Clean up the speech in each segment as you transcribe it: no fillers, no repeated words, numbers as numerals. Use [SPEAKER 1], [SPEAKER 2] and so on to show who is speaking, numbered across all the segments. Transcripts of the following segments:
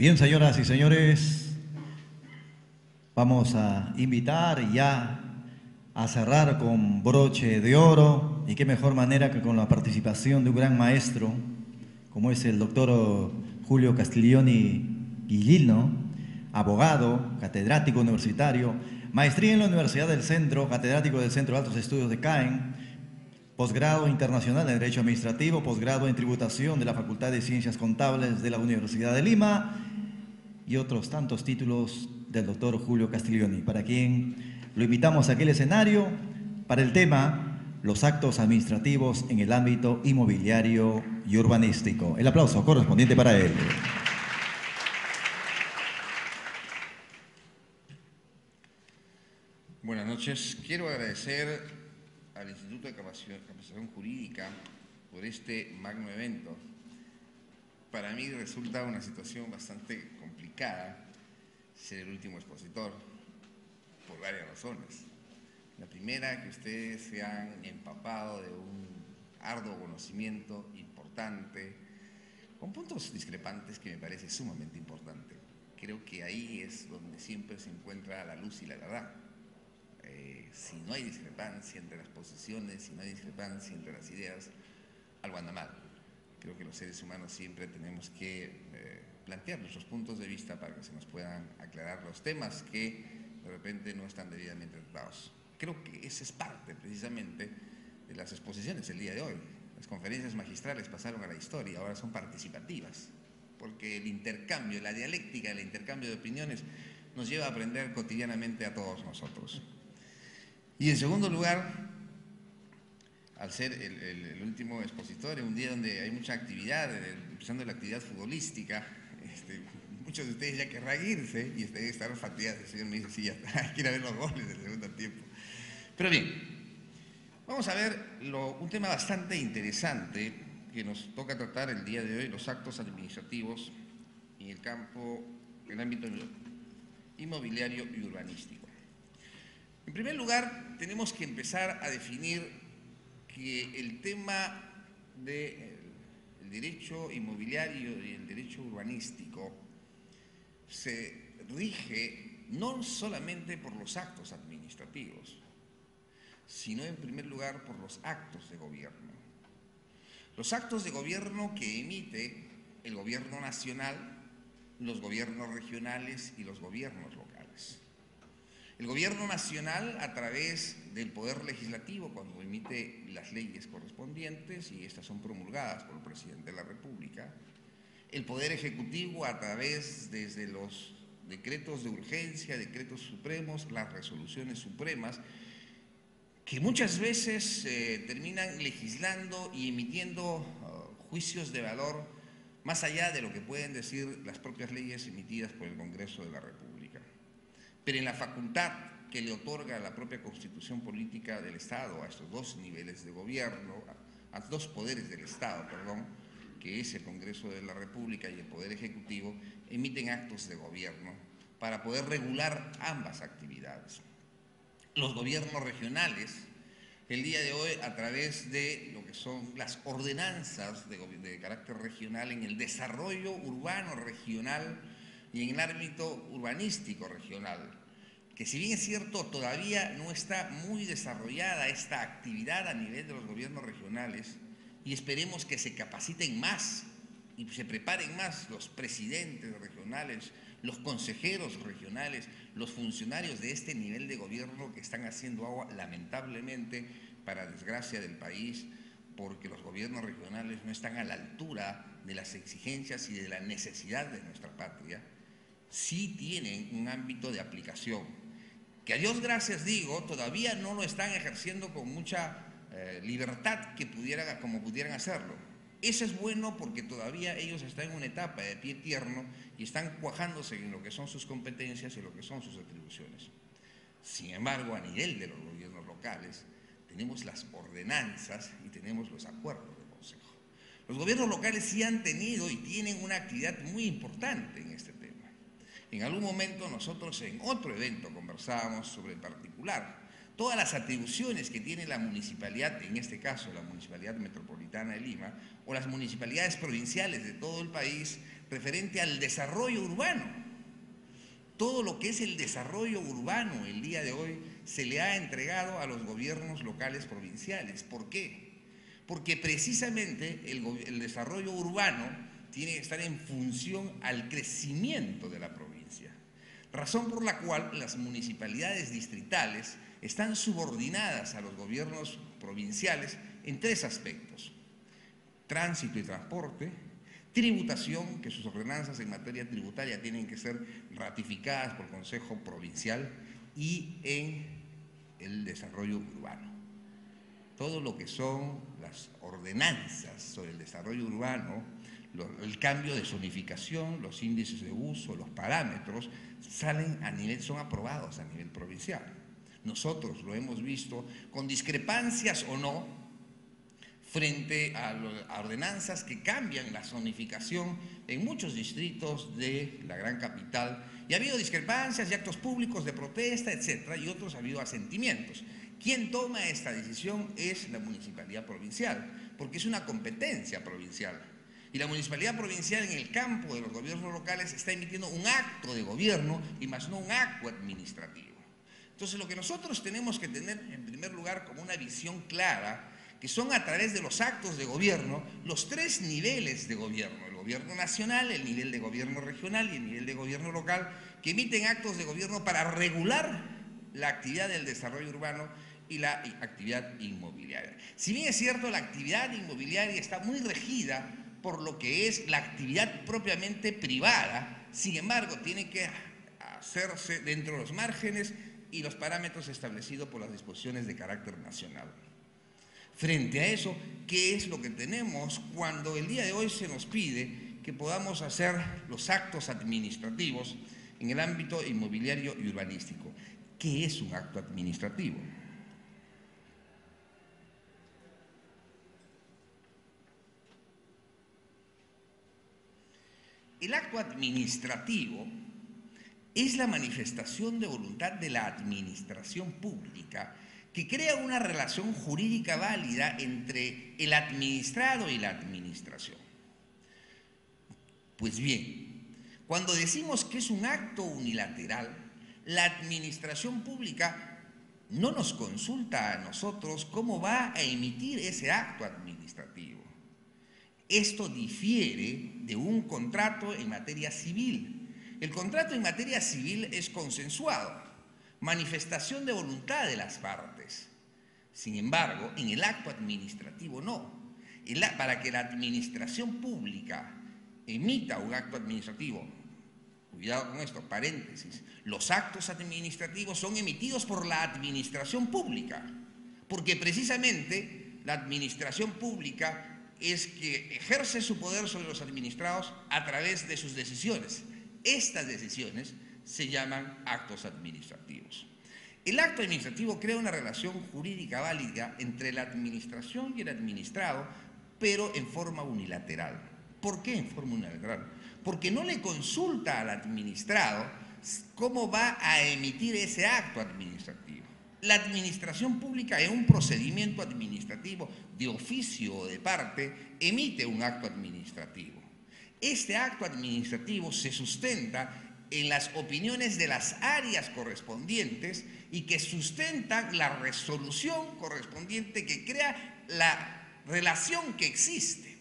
[SPEAKER 1] Bien, señoras y señores, vamos a invitar ya a cerrar con broche de oro, y qué mejor manera que con la participación de un gran maestro, como es el doctor Julio Castiglioni Guillino, abogado, catedrático universitario, maestría en la Universidad del Centro, catedrático del Centro de Altos Estudios de CAEN, posgrado internacional en Derecho Administrativo, posgrado en Tributación de la Facultad de Ciencias Contables de la Universidad de Lima y otros tantos títulos del doctor Julio Castiglioni, para quien lo invitamos a aquel escenario para el tema los actos administrativos en el ámbito inmobiliario y urbanístico. El aplauso correspondiente para él.
[SPEAKER 2] Buenas noches. Quiero agradecer al Instituto de Capacitación Jurídica por este magno evento. Para mí resulta una situación bastante complicada ser el último expositor, por varias razones. La primera, que ustedes se han empapado de un arduo conocimiento importante, con puntos discrepantes que me parece sumamente importante. Creo que ahí es donde siempre se encuentra la luz y la verdad. Si no hay discrepancia entre las posiciones, si no hay discrepancia entre las ideas, algo anda mal. Creo que los seres humanos siempre tenemos que plantear nuestros puntos de vista para que se nos puedan aclarar los temas que de repente no están debidamente tratados. Creo que esa es parte precisamente de las exposiciones el día de hoy. Las conferencias magistrales pasaron a la historia, ahora son participativas, porque el intercambio, la dialéctica, el intercambio de opiniones nos lleva a aprender cotidianamente a todos nosotros. Y en segundo lugar, al ser el último expositor, en un día donde hay mucha actividad, empezando la actividad futbolística, muchos de ustedes ya querrán irse y deben estar fastidiados. El señor me dice, sí, ya está, hay que ir a ver los goles del segundo tiempo. Pero bien, vamos a ver un tema bastante interesante que nos toca tratar el día de hoy, los actos administrativos en el campo, en el ámbito inmobiliario y urbanístico. En primer lugar, tenemos que empezar a definir que el tema del derecho inmobiliario y el derecho urbanístico se rige no solamente por los actos administrativos, sino en primer lugar por los actos de gobierno. Los actos de gobierno que emite el gobierno nacional, los gobiernos regionales y los gobiernos locales. El gobierno nacional, a través del poder legislativo, cuando emite las leyes correspondientes, y estas son promulgadas por el presidente de la República. El poder ejecutivo, a través desde los decretos de urgencia, decretos supremos, las resoluciones supremas, que muchas veces terminan legislando y emitiendo juicios de valor más allá de lo que pueden decir las propias leyes emitidas por el Congreso de la República. Pero en la facultad que le otorga la propia Constitución Política del Estado a estos dos niveles de gobierno, a dos poderes del Estado, perdón, que es el Congreso de la República y el Poder Ejecutivo, emiten actos de gobierno para poder regular ambas actividades. Los gobiernos regionales, el día de hoy, a través de lo que son las ordenanzas de carácter regional en el desarrollo urbano regional y en el ámbito urbanístico regional, que si bien es cierto todavía no está muy desarrollada esta actividad a nivel de los gobiernos regionales, y esperemos que se capaciten más y se preparen más los presidentes regionales, los consejeros regionales, los funcionarios de este nivel de gobierno que están haciendo agua lamentablemente para desgracia del país, porque los gobiernos regionales no están a la altura de las exigencias y de la necesidad de nuestra patria. Sí tienen un ámbito de aplicación, que a Dios gracias digo, todavía no lo están ejerciendo con mucha libertad como pudieran hacerlo. Eso es bueno porque todavía ellos están en una etapa de pie tierno y están cuajándose en lo que son sus competencias y lo que son sus atribuciones. Sin embargo, a nivel de los gobiernos locales, tenemos las ordenanzas y tenemos los acuerdos de consejo. Los gobiernos locales sí han tenido y tienen una actividad muy importante en este tema. En algún momento nosotros en otro evento conversábamos sobre el particular, todas las atribuciones que tiene la municipalidad, en este caso la Municipalidad Metropolitana de Lima, o las municipalidades provinciales de todo el país, referente al desarrollo urbano. Todo lo que es el desarrollo urbano el día de hoy se le ha entregado a los gobiernos locales provinciales. ¿Por qué? Porque precisamente el desarrollo urbano tiene que estar en función al crecimiento de la provincia. Razón por la cual las municipalidades distritales están subordinadas a los gobiernos provinciales en tres aspectos: tránsito y transporte, tributación, que sus ordenanzas en materia tributaria tienen que ser ratificadas por el Consejo Provincial, y en el desarrollo urbano. Todo lo que son las ordenanzas sobre el desarrollo urbano, el cambio de zonificación, los índices de uso, los parámetros, son aprobados a nivel provincial. Nosotros lo hemos visto con discrepancias o no frente a ordenanzas que cambian la zonificación en muchos distritos de la gran capital, y ha habido discrepancias y actos públicos de protesta, etcétera, y otros ha habido asentimientos. Quien toma esta decisión es la municipalidad provincial, porque es una competencia provincial. Y la municipalidad provincial, en el campo de los gobiernos locales, está emitiendo un acto de gobierno y más no un acto administrativo. Entonces, lo que nosotros tenemos que tener en primer lugar como una visión clara, que son a través de los actos de gobierno los tres niveles de gobierno: el gobierno nacional, el nivel de gobierno regional y el nivel de gobierno local, que emiten actos de gobierno para regular la actividad del desarrollo urbano y la actividad inmobiliaria. Si bien es cierto, la actividad inmobiliaria está muy regida por lo que es la actividad propiamente privada, sin embargo, tiene que hacerse dentro de los márgenes y los parámetros establecidos por las disposiciones de carácter nacional. Frente a eso, ¿qué es lo que tenemos cuando el día de hoy se nos pide que podamos hacer los actos administrativos en el ámbito inmobiliario y urbanístico? ¿Qué es un acto administrativo? El acto administrativo es la manifestación de voluntad de la administración pública que crea una relación jurídica válida entre el administrado y la administración. Pues bien, cuando decimos que es un acto unilateral, la administración pública no nos consulta a nosotros cómo va a emitir ese acto administrativo. Esto difiere de un contrato en materia civil. El contrato en materia civil es consensuado, manifestación de voluntad de las partes. Sin embargo, en el acto administrativo no. Para que la administración pública emita un acto administrativo, cuidado con esto, paréntesis, los actos administrativos son emitidos por la administración pública, porque precisamente la administración pública es que ejerce su poder sobre los administrados a través de sus decisiones. Estas decisiones se llaman actos administrativos. El acto administrativo crea una relación jurídica válida entre la administración y el administrado, pero en forma unilateral. ¿Por qué en forma unilateral? Porque no le consulta al administrado cómo va a emitir ese acto administrativo. La administración pública, en un procedimiento administrativo de oficio o de parte, emite un acto administrativo. Este acto administrativo se sustenta en las opiniones de las áreas correspondientes y que sustentan la resolución correspondiente que crea la relación que existe.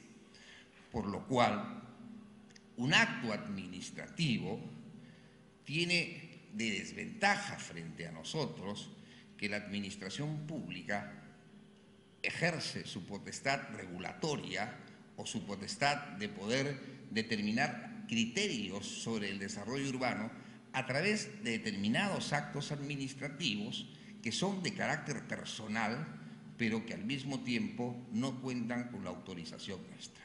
[SPEAKER 2] Por lo cual, un acto administrativo tiene de desventaja frente a nosotros que la administración pública ejerce su potestad regulatoria o su potestad de poder determinar criterios sobre el desarrollo urbano a través de determinados actos administrativos que son de carácter personal, pero que al mismo tiempo no cuentan con la autorización nuestra.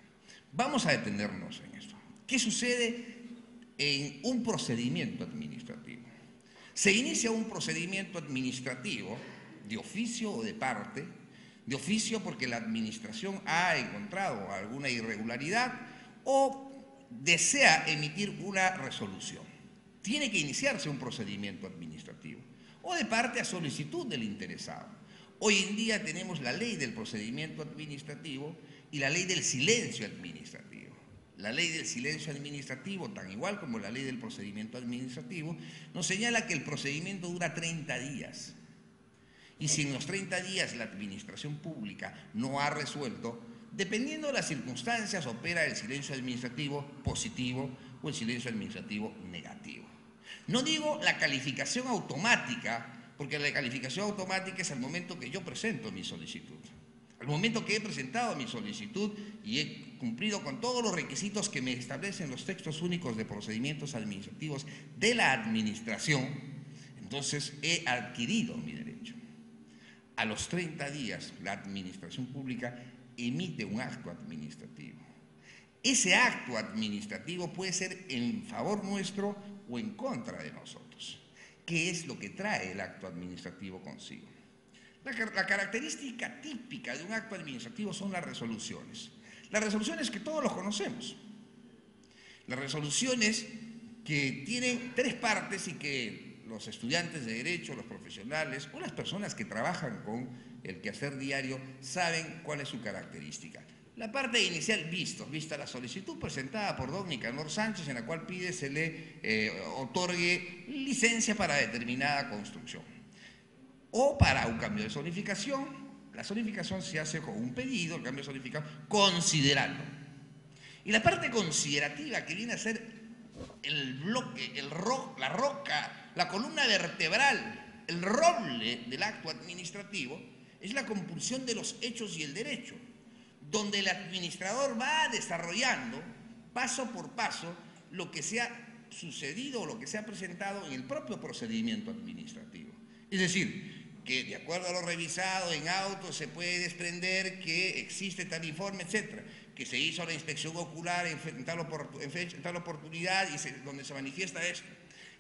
[SPEAKER 2] Vamos a detenernos en esto. ¿Qué sucede en un procedimiento administrativo? Se inicia un procedimiento administrativo de oficio o de parte. De oficio porque la administración ha encontrado alguna irregularidad o desea emitir una resolución. Tiene que iniciarse un procedimiento administrativo. O de parte a solicitud del interesado. Hoy en día tenemos la ley del procedimiento administrativo y la ley del silencio administrativo. la ley del silencio administrativo, tan igual como la ley del procedimiento administrativo, nos señala que el procedimiento dura 30 días. Y si en los 30 días la administración pública no ha resuelto, dependiendo de las circunstancias, opera el silencio administrativo positivo o el silencio administrativo negativo. No digo la calificación automática, porque la calificación automática es al momento que yo presento mi solicitud. Al momento que he presentado mi solicitud y he cumplido con todos los requisitos que me establecen los textos únicos de procedimientos administrativos de la administración, entonces he adquirido mi derecho. A los 30 días, la administración pública emite un acto administrativo. Ese acto administrativo puede ser en favor nuestro o en contra de nosotros. ¿Qué es lo que trae el acto administrativo consigo? La característica típica de un acto administrativo son las resoluciones. Las resoluciones que todos los conocemos. Las resoluciones que tienen 3 partes y que los estudiantes de Derecho, los profesionales o las personas que trabajan con el quehacer diario saben cuál es su característica. La parte inicial, vista la solicitud presentada por don Nicanor Sánchez, en la cual pide se le otorgue licencia para determinada construcción. O para un cambio de zonificación, la zonificación se hace con un pedido, el cambio de zonificación, considerando. Y la parte considerativa, que viene a ser el bloque, la roca, la columna vertebral, el roble del acto administrativo, es la compulsión de los hechos y el derecho, donde el administrador va desarrollando paso por paso lo que se ha sucedido o lo que se ha presentado en el propio procedimiento administrativo. Es decir, que de acuerdo a lo revisado en auto se puede desprender que existe tal informe, etcétera, que se hizo la inspección ocular en tal oportunidad y donde se manifiesta esto,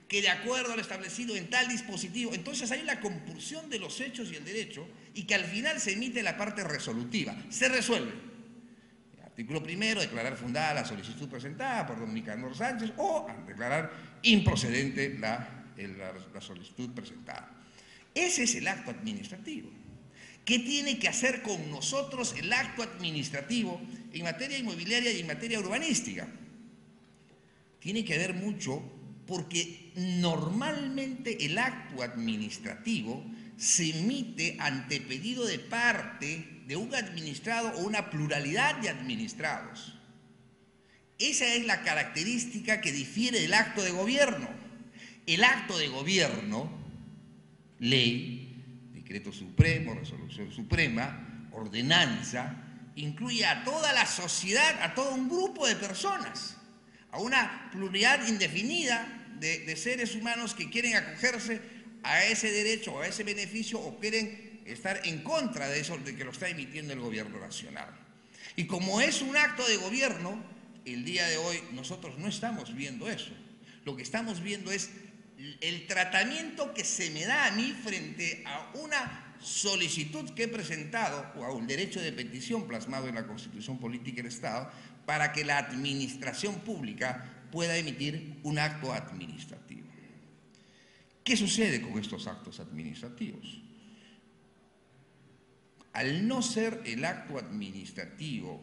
[SPEAKER 2] que de acuerdo a lo establecido en tal dispositivo, entonces hay la compulsión de los hechos y el derecho y que al final se emite la parte resolutiva, se resuelve. Artículo primero, declarar fundada la solicitud presentada por don Nicanor Sánchez o declarar improcedente la solicitud presentada. Ese es el acto administrativo. ¿Qué tiene que hacer con nosotros el acto administrativo en materia inmobiliaria y en materia urbanística? Tiene que ver mucho porque normalmente el acto administrativo se emite ante pedido de parte de un administrado o una pluralidad de administrados. Esa es la característica que difiere del acto de gobierno. El acto de gobierno, ley, decreto supremo, resolución suprema, ordenanza, incluye a toda la sociedad, a todo un grupo de personas, a una pluralidad indefinida de seres humanos que quieren acogerse a ese derecho o a ese beneficio o quieren estar en contra de eso, de que lo está emitiendo el gobierno nacional. Y como es un acto de gobierno, el día de hoy nosotros no estamos viendo eso. Lo que estamos viendo es el tratamiento que se me da a mí frente a una solicitud que he presentado o a un derecho de petición plasmado en la Constitución Política del Estado para que la administración pública pueda emitir un acto administrativo. ¿Qué sucede con estos actos administrativos? Al no ser el acto administrativo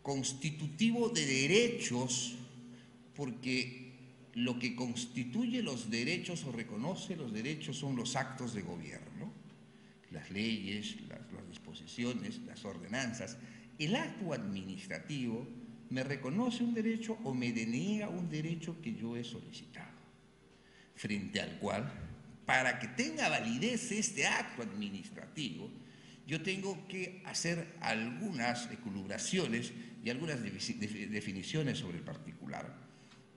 [SPEAKER 2] constitutivo de derechos, porque lo que constituye los derechos o reconoce los derechos son los actos de gobierno, las leyes, las disposiciones, las ordenanzas. El acto administrativo me reconoce un derecho o me deniega un derecho que yo he solicitado, frente al cual, para que tenga validez este acto administrativo, yo tengo que hacer algunas elucubraciones y algunas definiciones sobre el particular,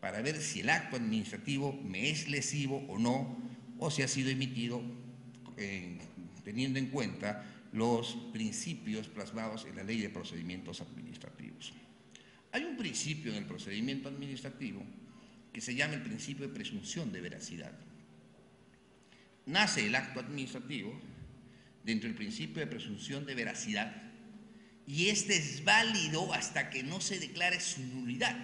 [SPEAKER 2] para ver si el acto administrativo me es lesivo o no, o si ha sido emitido teniendo en cuenta los principios plasmados en la Ley de Procedimientos Administrativos. Hay un principio en el procedimiento administrativo que se llama el principio de presunción de veracidad. Nace el acto administrativo dentro del principio de presunción de veracidad y este es válido hasta que no se declare su nulidad.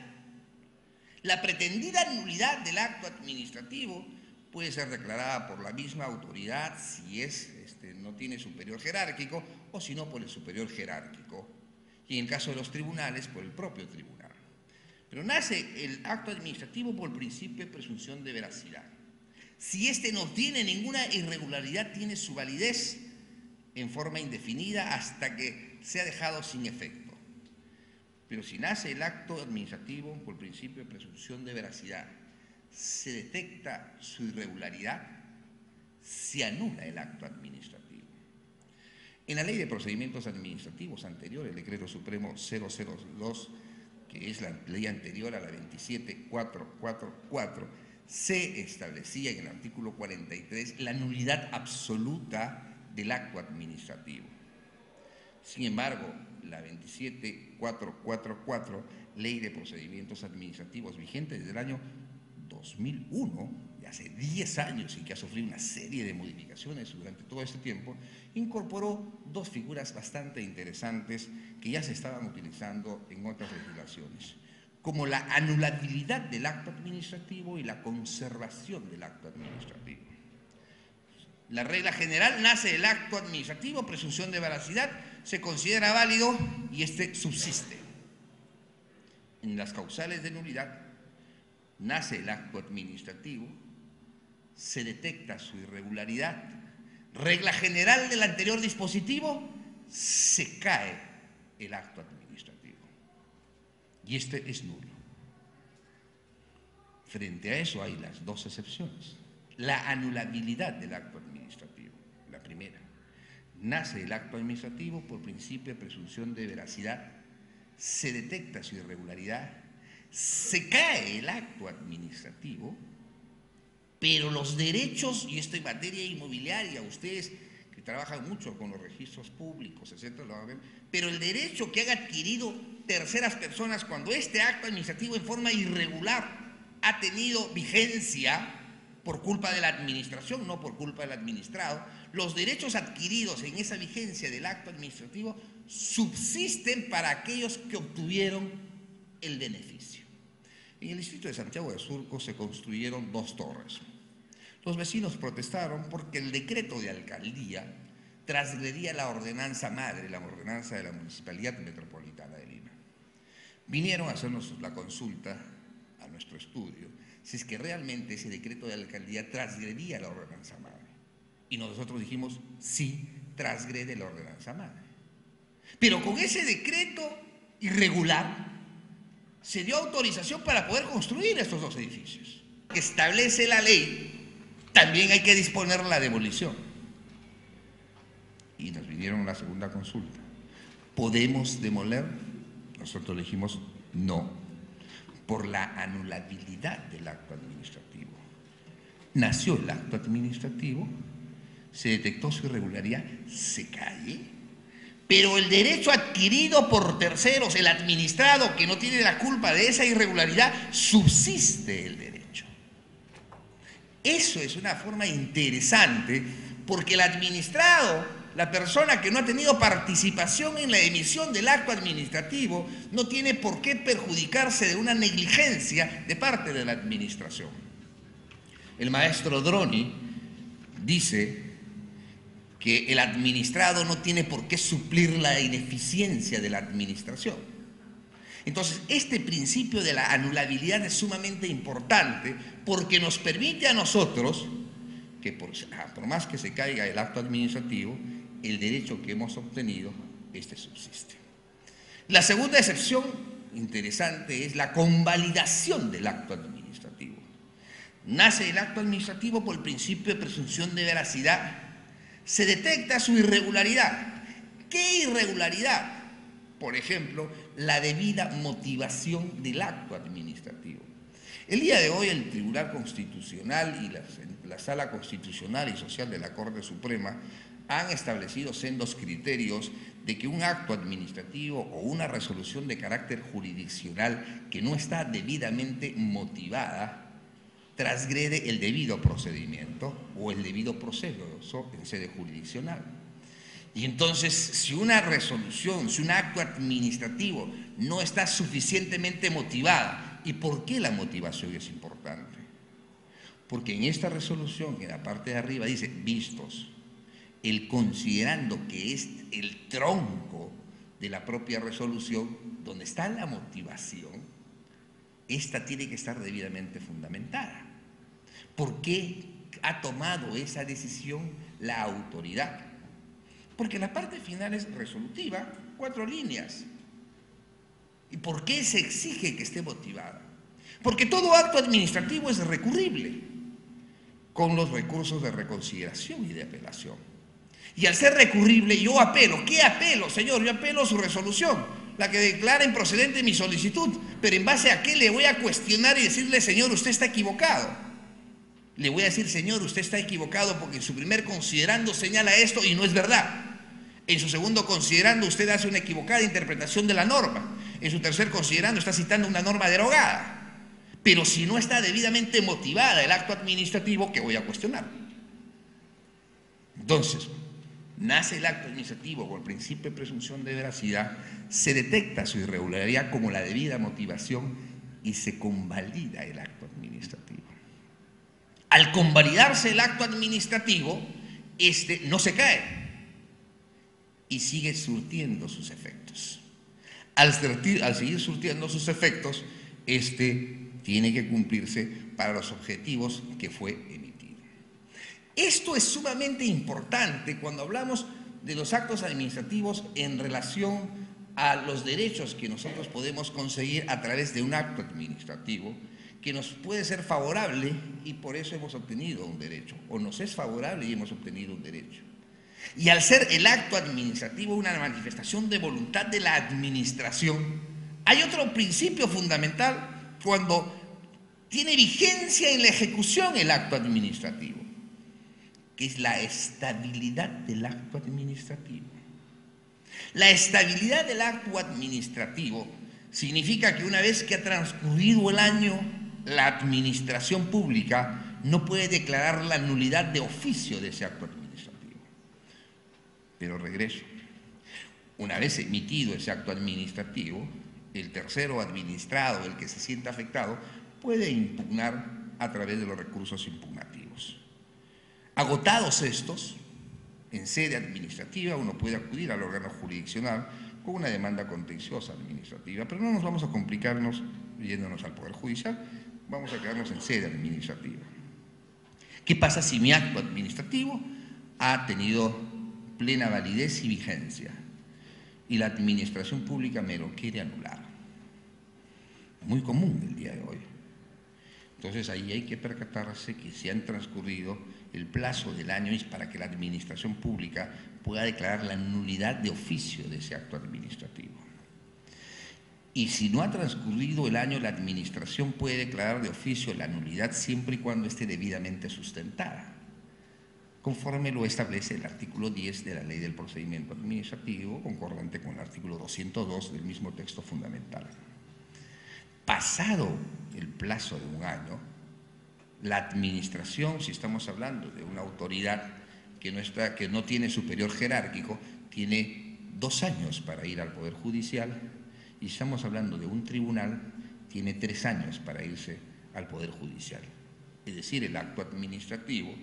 [SPEAKER 2] La pretendida nulidad del acto administrativo puede ser declarada por la misma autoridad si no tiene superior jerárquico o si no por el superior jerárquico y en el caso de los tribunales por el propio tribunal. Pero nace el acto administrativo por el principio de presunción de veracidad. Si éste no tiene ninguna irregularidad, tiene su validez en forma indefinida hasta que sea dejado sin efecto. Pero si nace el acto administrativo por el principio de presunción de veracidad, se detecta su irregularidad, se anula el acto administrativo. En la Ley de Procedimientos Administrativos anterior, el Decreto Supremo 002, que es la ley anterior a la 27444, se establecía en el artículo 43 la nulidad absoluta del acto administrativo. Sin embargo, la 27444, Ley de Procedimientos Administrativos vigente desde el año 2001, de hace 10 años y que ha sufrido una serie de modificaciones durante todo este tiempo, incorporó dos figuras bastante interesantes que ya se estaban utilizando en otras legislaciones, como la anulabilidad del acto administrativo y la conservación del acto administrativo. La regla general nace del acto administrativo, presunción de veracidad, se considera válido y este subsiste. En las causales de nulidad nace el acto administrativo, se detecta su irregularidad, regla general del anterior dispositivo, se cae el acto administrativo y este es nulo. Frente a eso hay las dos excepciones. La anulabilidad del acto administrativo, la primera. Nace el acto administrativo por principio de presunción de veracidad, se detecta su irregularidad, se cae el acto administrativo, pero los derechos, y esto en materia inmobiliaria, ustedes que trabajan mucho con los registros públicos, etcétera, lo van a ver, pero el derecho que han adquirido terceras personas cuando este acto administrativo en forma irregular ha tenido vigencia por culpa de la administración, no por culpa del administrado, los derechos adquiridos en esa vigencia del acto administrativo subsisten para aquellos que obtuvieron el beneficio. En el distrito de Santiago de Surco se construyeron dos torres. Los vecinos protestaron porque el decreto de alcaldía transgredía la ordenanza madre, la ordenanza de la Municipalidad Metropolitana de Lima. Vinieron a hacernos la consulta a nuestro estudio si es que realmente ese decreto de alcaldía transgredía la ordenanza madre. Y nosotros dijimos, sí, transgrede la ordenanza madre. Pero con ese decreto irregular se dio autorización para poder construir estos dos edificios. Que establece la ley, también hay que disponer la demolición. Y nos vinieron la segunda consulta. ¿Podemos demoler? Nosotros le dijimos no, por la anulabilidad del acto administrativo. Nació el acto administrativo, se detectó su irregularidad, se cae, pero el derecho adquirido por terceros, el administrado que no tiene la culpa de esa irregularidad, subsiste el derecho. Eso es una forma interesante porque el administrado, la persona que no ha tenido participación en la emisión del acto administrativo, no tiene por qué perjudicarse de una negligencia de parte de la administración. El maestro Droni dice que el administrado no tiene por qué suplir la ineficiencia de la administración. Entonces, este principio de la anulabilidad es sumamente importante porque nos permite a nosotros que por más que se caiga el acto administrativo, el derecho que hemos obtenido, este subsiste. La segunda excepción interesante es la convalidación del acto administrativo. Nace el acto administrativo por el principio de presunción de veracidad, se detecta su irregularidad. ¿Qué irregularidad? Por ejemplo, la debida motivación del acto administrativo. El día de hoy el Tribunal Constitucional y la Sala Constitucional y Social de la Corte Suprema han establecido sendos criterios de que un acto administrativo o una resolución de carácter jurisdiccional que no está debidamente motivada transgrede el debido procedimiento o el debido proceso en sede jurisdiccional. Y entonces, si una resolución, si un acto administrativo no está suficientemente motivada, ¿y por qué la motivación es importante? Porque en esta resolución, en la parte de arriba dice, vistos, el considerando que es el tronco de la propia resolución, donde está la motivación, esta tiene que estar debidamente fundamentada. ¿Por qué ha tomado esa decisión la autoridad? Porque la parte final es resolutiva, 4 líneas. ¿Y por qué se exige que esté motivada? Porque todo acto administrativo es recurrible con los recursos de reconsideración y de apelación. Y al ser recurrible, yo apelo. ¿Qué apelo, señor? Yo apelo su resolución, la que declara improcedente mi solicitud. Pero ¿en base a qué le voy a cuestionar y decirle, señor, usted está equivocado? Le voy a decir, señor, usted está equivocado porque en su primer considerando señala esto y no es verdad. En su segundo considerando usted hace una equivocada interpretación de la norma. En su tercer considerando está citando una norma derogada. Pero si no está debidamente motivada el acto administrativo, ¿qué voy a cuestionar? Entonces, nace el acto administrativo con el principio de presunción de veracidad, se detecta su irregularidad como la debida motivación y se convalida el acto administrativo. Al convalidarse el acto administrativo, este no se cae y sigue surtiendo sus efectos. Al seguir surtiendo sus efectos, este tiene que cumplirse para los objetivos que fue emitido. Esto es sumamente importante cuando hablamos de los actos administrativos en relación a los derechos que nosotros podemos conseguir a través de un acto administrativo que nos puede ser favorable y por eso hemos obtenido un derecho, o nos es favorable y hemos obtenido un derecho. Y al ser el acto administrativo una manifestación de voluntad de la administración, hay otro principio fundamental cuando tiene vigencia en la ejecución el acto administrativo, que es la estabilidad del acto administrativo. La estabilidad del acto administrativo significa que una vez que ha transcurrido el año, la administración pública no puede declarar la nulidad de oficio de ese acto administrativo. Pero regreso. Una vez emitido ese acto administrativo, el tercero administrado, el que se sienta afectado, puede impugnar a través de los recursos impugnativos. Agotados estos, en sede administrativa uno puede acudir al órgano jurisdiccional con una demanda contenciosa administrativa, pero no nos vamos a complicarnos yéndonos al Poder Judicial, vamos a quedarnos en sede administrativa. ¿Qué pasa si mi acto administrativo ha tenido plena validez y vigencia y la administración pública me lo quiere anular? Muy común el día de hoy. Entonces ahí hay que percatarse que si han transcurrido el plazo del año es para que la administración pública pueda declarar la nulidad de oficio de ese acto administrativo. Y si no ha transcurrido el año, la administración puede declarar de oficio la nulidad siempre y cuando esté debidamente sustentada, conforme lo establece el artículo 10 de la Ley del Procedimiento Administrativo, concordante con el artículo 202 del mismo texto fundamental. Pasado el plazo de un año, la administración, si estamos hablando de una autoridad que no tiene superior jerárquico, tiene 2 años para ir al Poder Judicial, y estamos hablando de un tribunal, tiene 3 años para irse al Poder Judicial. Es decir, el acto administrativo,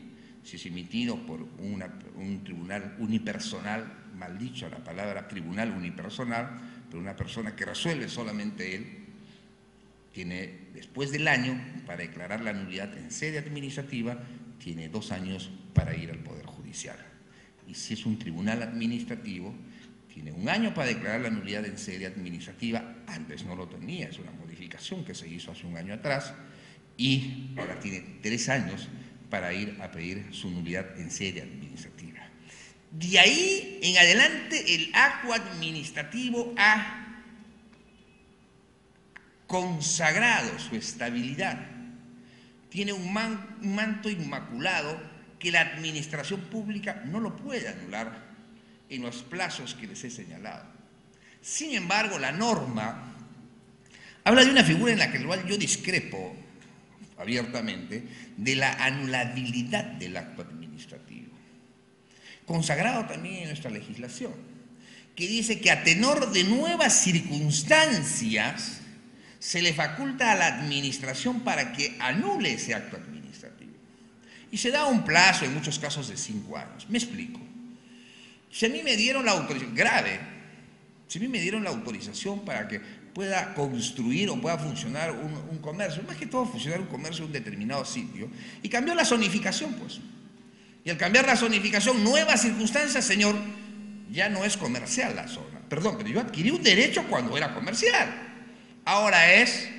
[SPEAKER 2] si es emitido por un tribunal unipersonal, mal dicho la palabra tribunal unipersonal, pero una persona que resuelve solamente él, tiene, después del año, para declarar la nulidad en sede administrativa, tiene 2 años para ir al Poder Judicial. Y si es un tribunal administrativo, tiene 1 año para declarar la nulidad en sede administrativa, antes no lo tenía, es una modificación que se hizo hace 1 año atrás, y ahora tiene 3 años para ir a pedir su nulidad en sede administrativa. De ahí en adelante el acto administrativo ha consagrado su estabilidad, tiene un manto inmaculado que la administración pública no lo puede anular en los plazos que les he señalado. Sin embargo, la norma habla de una figura en la que yo discrepo abiertamente de la anulabilidad del acto administrativo, consagrado también en nuestra legislación, que dice que a tenor de nuevas circunstancias se le faculta a la administración para que anule ese acto administrativo. Y se da un plazo, en muchos casos, de 5 años. Me explico. Si a mí me dieron la autorización, grave, si a mí me dieron la autorización para que pueda construir o pueda funcionar un comercio, más que todo funcionar un comercio en un determinado sitio, y cambió la zonificación, pues. Y al cambiar la zonificación, nuevas circunstancias, señor, ya no es comercial la zona. Perdón, pero yo adquirí un derecho cuando era comercial. Ahora es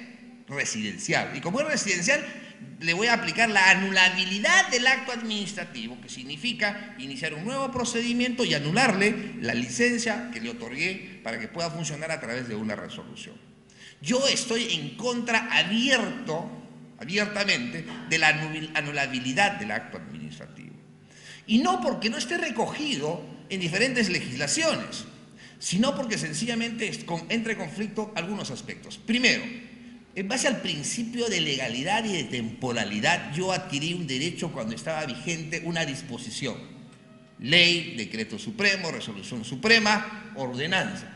[SPEAKER 2] residencial. Y como es residencial, le voy a aplicar la anulabilidad del acto administrativo, que significa iniciar un nuevo procedimiento y anularle la licencia que le otorgué para que pueda funcionar a través de una resolución. Yo estoy en contra abiertamente de la anulabilidad del acto administrativo. Y no porque no esté recogido en diferentes legislaciones, sino porque sencillamente entra en conflicto algunos aspectos. Primero, en base al principio de legalidad y de temporalidad, yo adquirí un derecho cuando estaba vigente una disposición. Ley, decreto supremo, resolución suprema, ordenanza.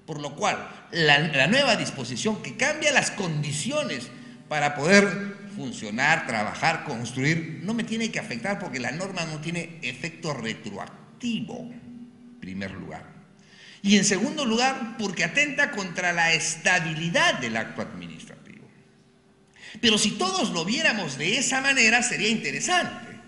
[SPEAKER 2] Por lo cual, la nueva disposición que cambia las condiciones para poder funcionar, trabajar, construir, no me tiene que afectar porque la norma no tiene efecto retroactivo, en primer lugar. Y en segundo lugar, porque atenta contra la estabilidad del acto administrativo. Pero si todos lo viéramos de esa manera, sería interesante.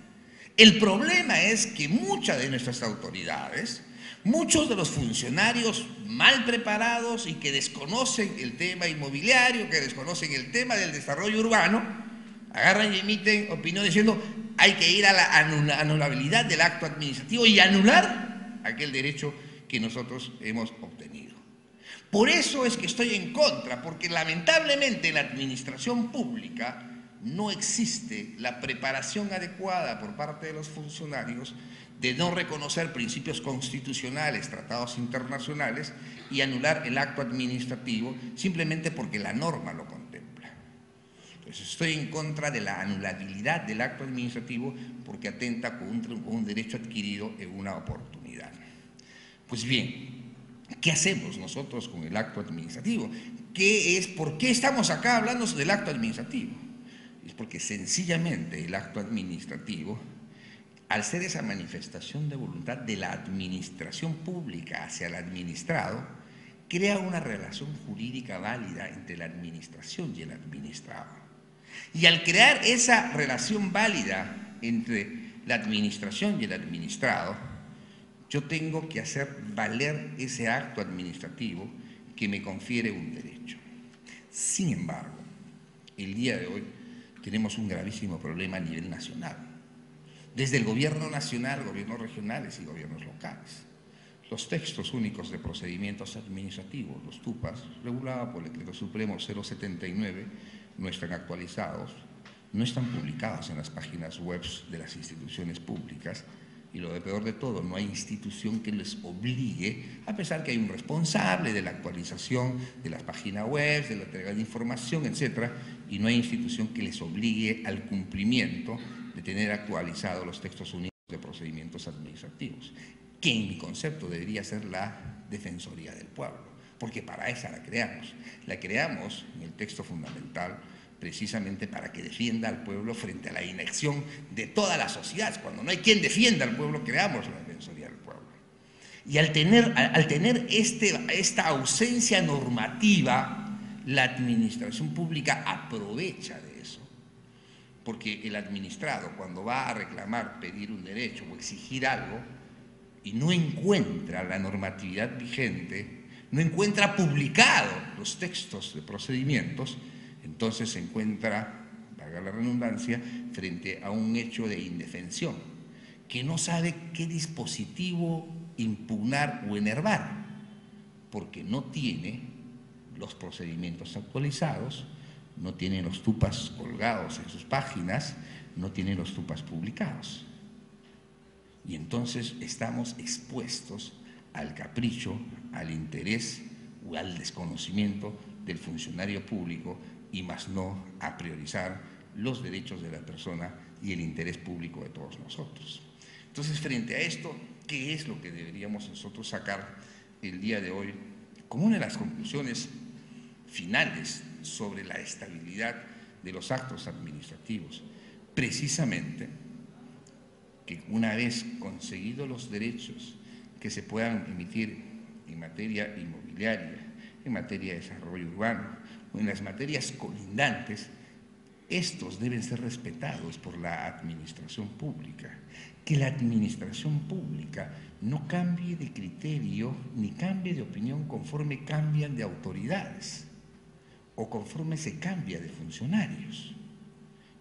[SPEAKER 2] El problema es que muchas de nuestras autoridades, muchos de los funcionarios mal preparados y que desconocen el tema inmobiliario, que desconocen el tema del desarrollo urbano, agarran y emiten opinión diciendo hay que ir a la anulabilidad del acto administrativo y anular aquel derecho que nosotros hemos obtenido. Por eso es que estoy en contra, porque lamentablemente en la administración pública no existe la preparación adecuada por parte de los funcionarios de no reconocer principios constitucionales, tratados internacionales y anular el acto administrativo simplemente porque la norma lo contempla. Entonces estoy en contra de la anulabilidad del acto administrativo porque atenta contra un derecho adquirido en una oportunidad. Pues bien, ¿qué hacemos nosotros con el acto administrativo? ¿Por qué estamos acá hablando del acto administrativo? Es porque sencillamente el acto administrativo, al ser esa manifestación de voluntad de la administración pública hacia el administrado, crea una relación jurídica válida entre la administración y el administrado. Y al crear esa relación válida entre la administración y el administrado, yo tengo que hacer valer ese acto administrativo que me confiere un derecho. Sin embargo, el día de hoy tenemos un gravísimo problema a nivel nacional. Desde el gobierno nacional, gobiernos regionales y gobiernos locales. Los textos únicos de procedimientos administrativos, los TUPAS, regulados por el Decreto Supremo 079, no están actualizados, no están publicados en las páginas web de las instituciones públicas y lo de peor de todo, no hay institución que les obligue, a pesar que hay un responsable de la actualización de las páginas web, de la entrega de información, etcétera, y no hay institución que les obligue al cumplimiento de tener actualizados los textos únicos de procedimientos administrativos, que en mi concepto debería ser la Defensoría del Pueblo, porque para esa la creamos. La creamos en el texto fundamental precisamente para que defienda al pueblo frente a la inacción de toda la sociedad. Cuando no hay quien defienda al pueblo, creamos la Defensoría del Pueblo. Y al tener esta ausencia normativa, la administración pública aprovecha de eso. Porque el administrado, cuando va a reclamar, pedir un derecho o exigir algo, y no encuentra la normatividad vigente, no encuentra publicado los textos de procedimientos, entonces se encuentra, valga la redundancia, frente a un hecho de indefensión, que no sabe qué dispositivo impugnar o enervar, porque no tiene los procedimientos actualizados, no tiene los TUPAS colgados en sus páginas, no tiene los TUPAS publicados. Y entonces estamos expuestos al capricho, al interés o al desconocimiento del funcionario público y más no a priorizar los derechos de la persona y el interés público de todos nosotros. Entonces, frente a esto, ¿qué es lo que deberíamos nosotros sacar el día de hoy como una de las conclusiones finales sobre la estabilidad de los actos administrativos? Precisamente que una vez conseguidos los derechos que se puedan emitir en materia inmobiliaria, en materia de desarrollo urbano o en las materias colindantes, estos deben ser respetados por la administración pública. Que la administración pública no cambie de criterio ni cambie de opinión conforme cambian de autoridades o conforme se cambia de funcionarios.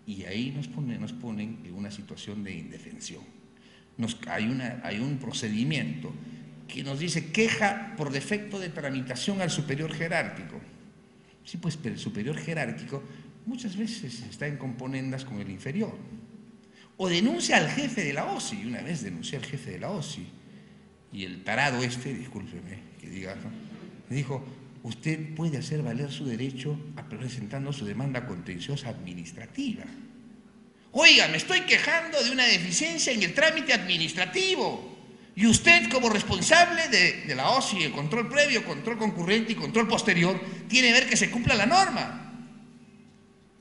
[SPEAKER 2] Y ahí nos ponen en una situación de indefensión. Hay un procedimiento que nos dice queja por defecto de tramitación al superior jerárquico. Sí, pues, pero el superior jerárquico muchas veces está en componendas con el inferior. O denuncia al jefe de la OSI. Y una vez denuncié al jefe de la OSI y el tarado discúlpeme que diga, ¿no?, me dijo: usted puede hacer valer su derecho presentando su demanda contenciosa administrativa. Oiga, me estoy quejando de una deficiencia en el trámite administrativo y usted, como responsable de la OSI, el control previo, control concurrente y control posterior, tiene que ver que se cumpla la norma.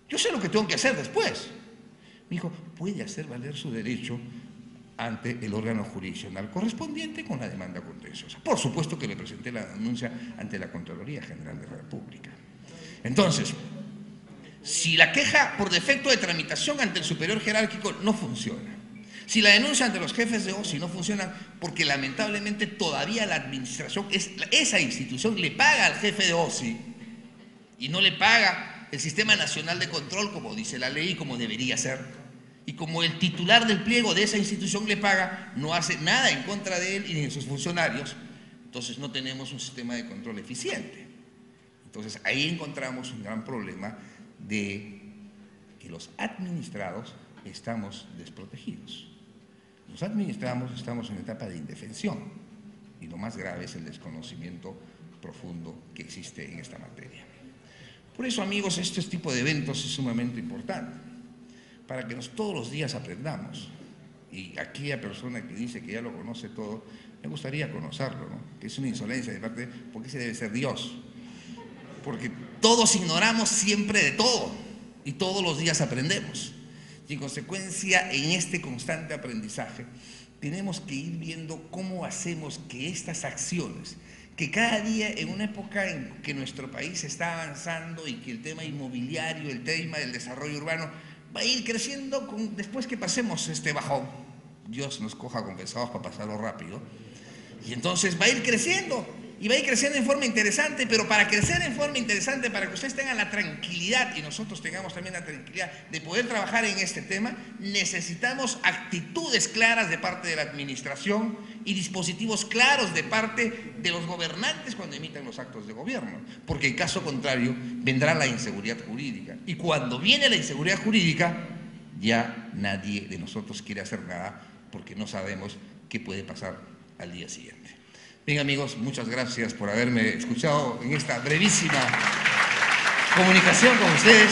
[SPEAKER 2] Yo sé lo que tengo que hacer después. Me dijo: puede hacer valer su derecho ante el órgano jurisdiccional correspondiente con la demanda contenciosa. Por supuesto que le presenté la denuncia ante la Contraloría General de la República. Entonces, si la queja por defecto de tramitación ante el superior jerárquico no funciona, si la denuncia ante los jefes de OSI no funciona porque lamentablemente todavía la administración, esa institución le paga al jefe de OSI y no le paga el Sistema Nacional de Control como dice la ley y como debería ser, y como el titular del pliego de esa institución le paga, no hace nada en contra de él y de sus funcionarios, entonces no tenemos un sistema de control eficiente. Entonces ahí encontramos un gran problema de que los administrados estamos desprotegidos. Los administrados estamos en etapa de indefensión y lo más grave es el desconocimiento profundo que existe en esta materia. Por eso, amigos, este tipo de eventos es sumamente importante, para que todos los días aprendamos. Y aquella persona que dice que ya lo conoce todo, me gustaría conocerlo, ¿no? Que es una insolencia de parte, porque ese debe ser Dios. Porque todos ignoramos siempre de todo y todos los días aprendemos. Y en consecuencia, en este constante aprendizaje, tenemos que ir viendo cómo hacemos que estas acciones, que cada día en una época en que nuestro país está avanzando y que el tema inmobiliario, el tema del desarrollo urbano va a ir creciendo después que pasemos este bajón. Dios nos coja compensados para pasarlo rápido. Y entonces va a ir creciendo y va a ir creciendo en forma interesante, pero para crecer en forma interesante, para que ustedes tengan la tranquilidad y nosotros tengamos también la tranquilidad de poder trabajar en este tema, necesitamos actitudes claras de parte de la administración y dispositivos claros de parte de los gobernantes cuando emitan los actos de gobierno, porque en caso contrario vendrá la inseguridad jurídica. Y cuando viene la inseguridad jurídica, ya nadie de nosotros quiere hacer nada porque no sabemos qué puede pasar al día siguiente. Bien, amigos, muchas gracias por haberme escuchado en esta brevísima comunicación con ustedes.